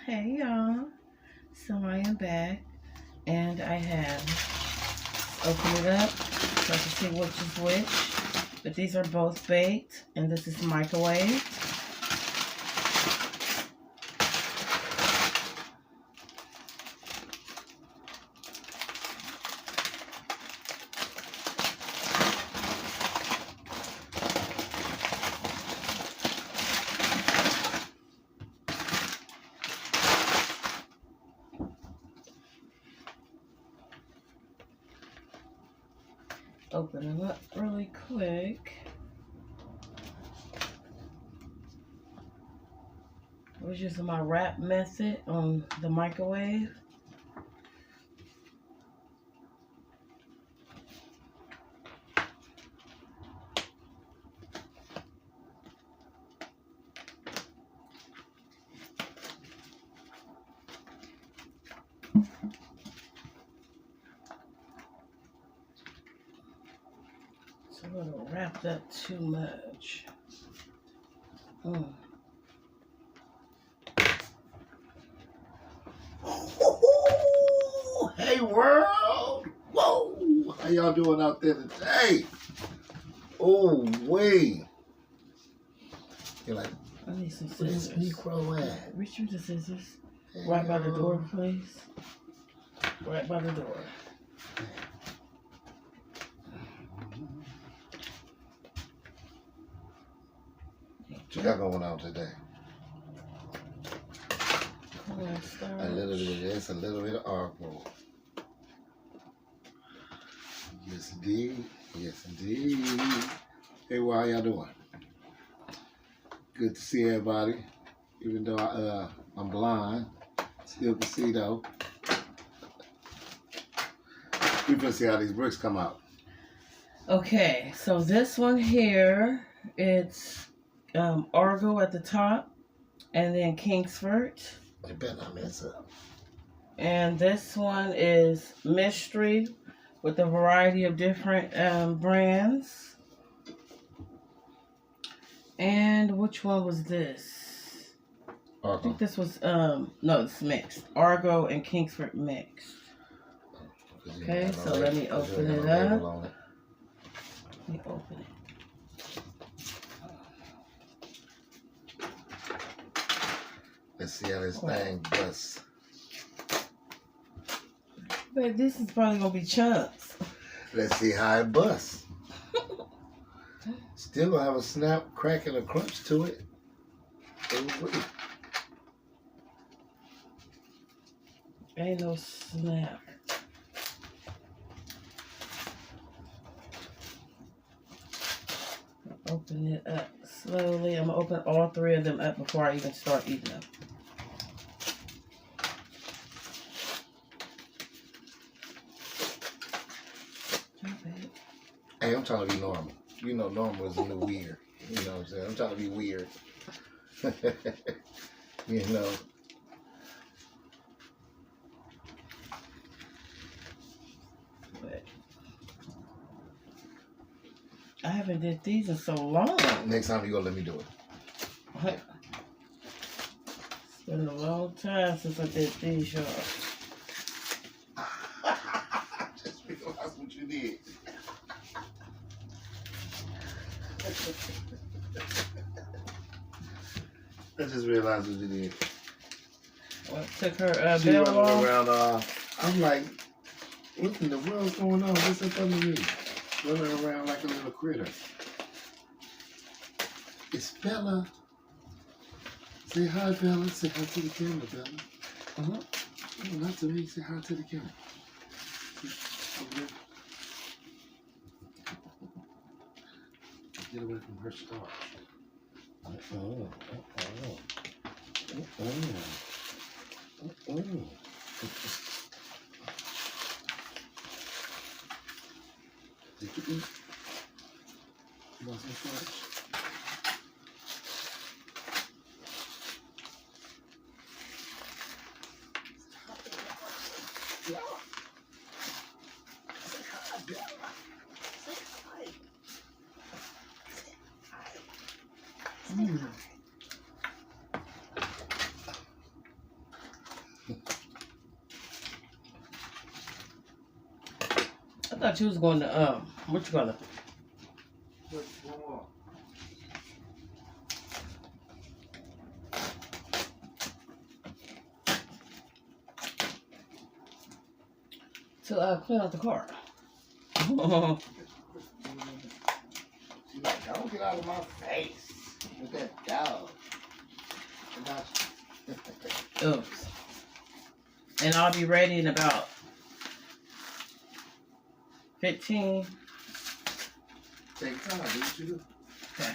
Hey y'all, so I am back and I have opened it up so I can see which is which. But these are both baked and this is microwave. Open them up really quick. I was using my wrap method on the microwave. So I'm gonna wrap that too much. Hey world! Whoa! How y'all doing out there today? Oh wait! You're like, I need some where this scissors. Negro at? Reach me the scissors. Hey, Right by the y'all. door, please. Right by the door. What you got going on today? Cornstarch. A little bit of this, a little bit of argo. Yes indeed. Yes indeed. Hey, well, how y'all doing? Good to see everybody. Even though I'm blind, still can see though. We can see how these bricks come out. Okay, so this one here, it's Argo at the top, and then Kingsford. You better not mess up. And this one is Mystery with a variety of different brands. And which one was this? I think this was, no, it's mixed. Argo and Kingsford mixed. Okay, so let me open it up. Let me open it. Let's see how this thing busts. But this is probably gonna be chunks. Let's see how it busts. Still gonna have a snap, crack, and a crunch to it. Ain't no snap. Open it up slowly. I'm gonna open all three of them up before I even start eating them. Hey, I'm trying to be normal. You know, normal is a little weird. You know what I'm saying? I'm trying to be weird. You know. But I haven't did these in so long. Next time you go, let me do it. It's been a long time since I did these, y'all. Just realized what you did. I just realized what you did. Well, took her She bell running off. around. I'm like, what in the world's going on? What's up under me? Running around like a little critter. It's Bella. Say hi, Bella. Say hi to the camera, Bella. Uh-huh. Oh, not to me. Say hi to the camera. Okay. Get away from her starch. Did you eat? You want some starch? thought you was going to what you call it? One more. To clean out the car. She's like, don't get out of my face with that dog. Oops. And I'll be ready in about 15. Take time, do what you do. Okay.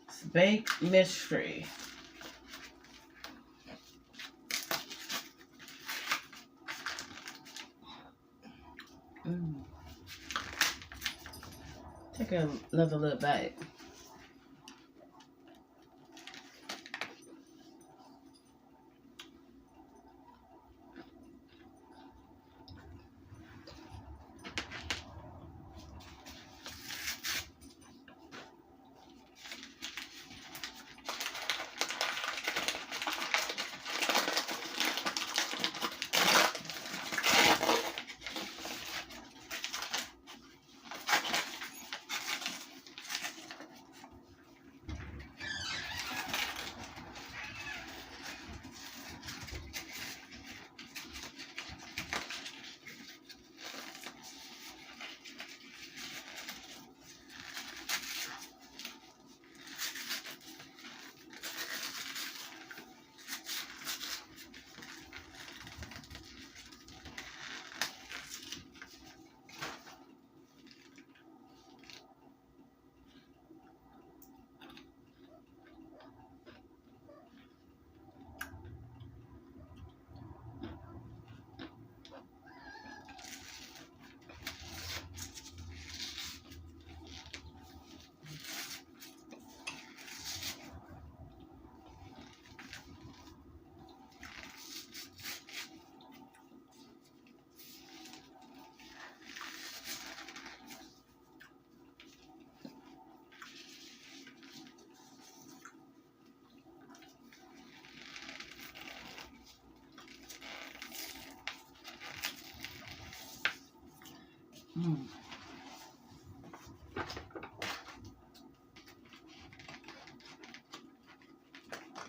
It's Baked Mystery. Take another little bite.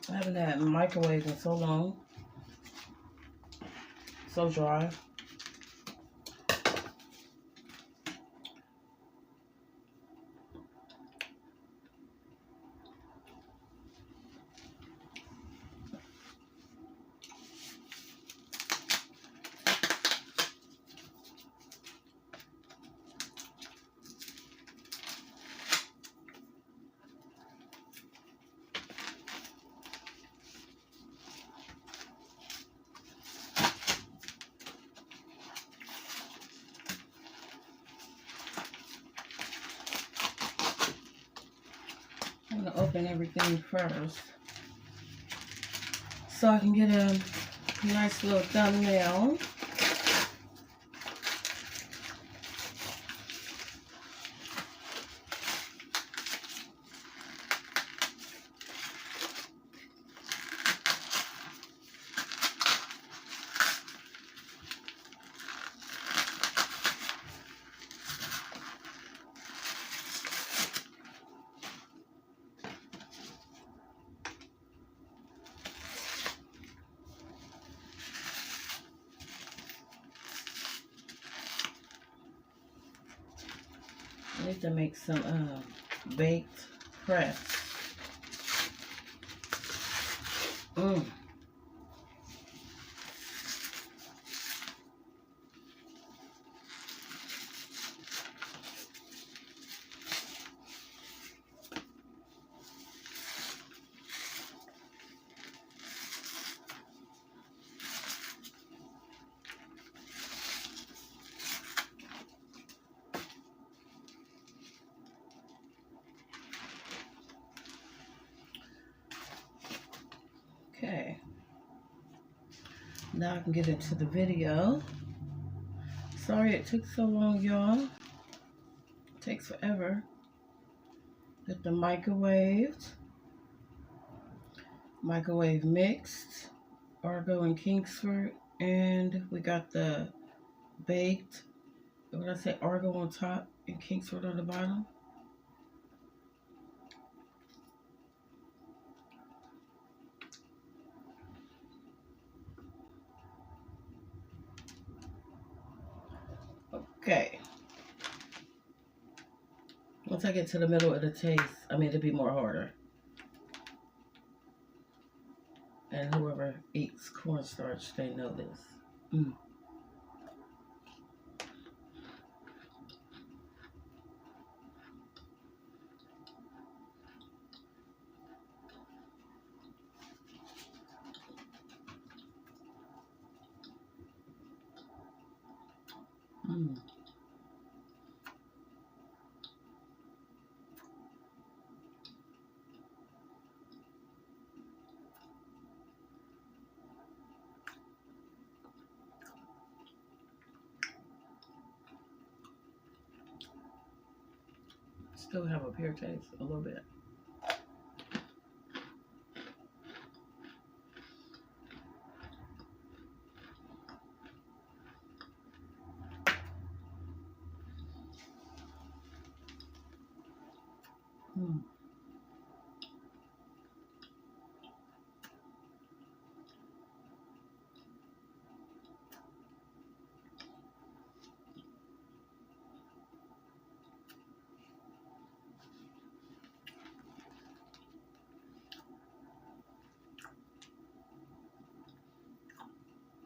I haven't had a microwave in so long. So dry. I'm gonna open everything first so I can get a nice little thumbnail. I need to make some baked crepes. Okay, now I can get into the video. Sorry it took so long, y'all. It takes forever. Get the microwave mixed, Argo and Kingsford, And we got the baked, what did I say, Argo on top and Kingsford on the bottom. Okay. Once I get to the middle of the taste, it'll be more harder. And whoever eats cornstarch, they know this. Mm. Mm. Still have a pear taste, a little bit. Mm.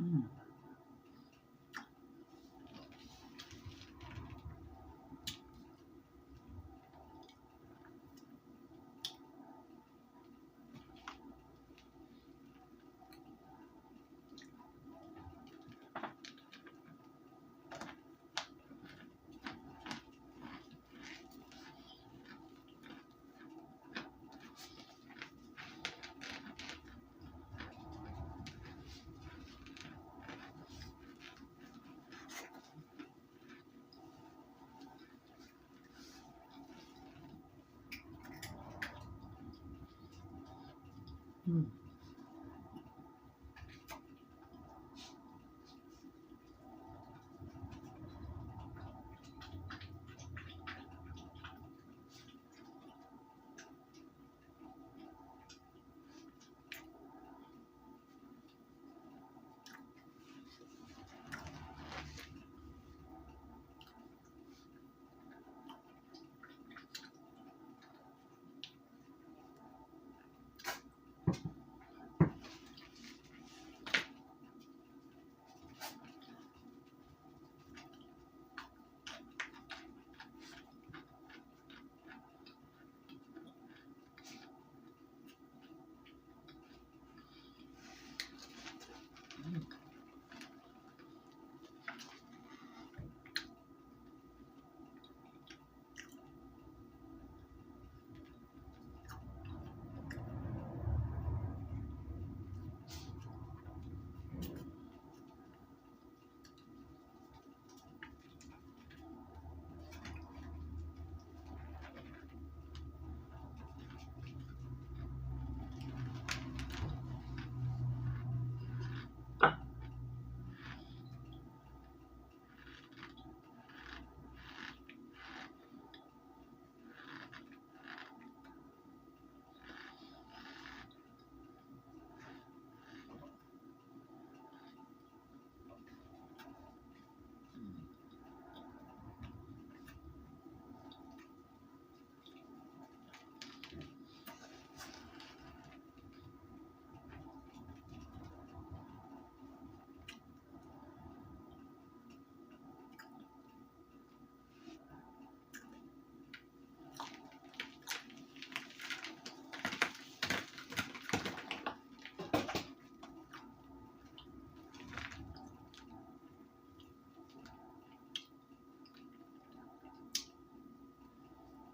Mm. Mm.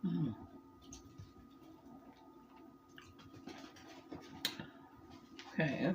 Mm. Okay.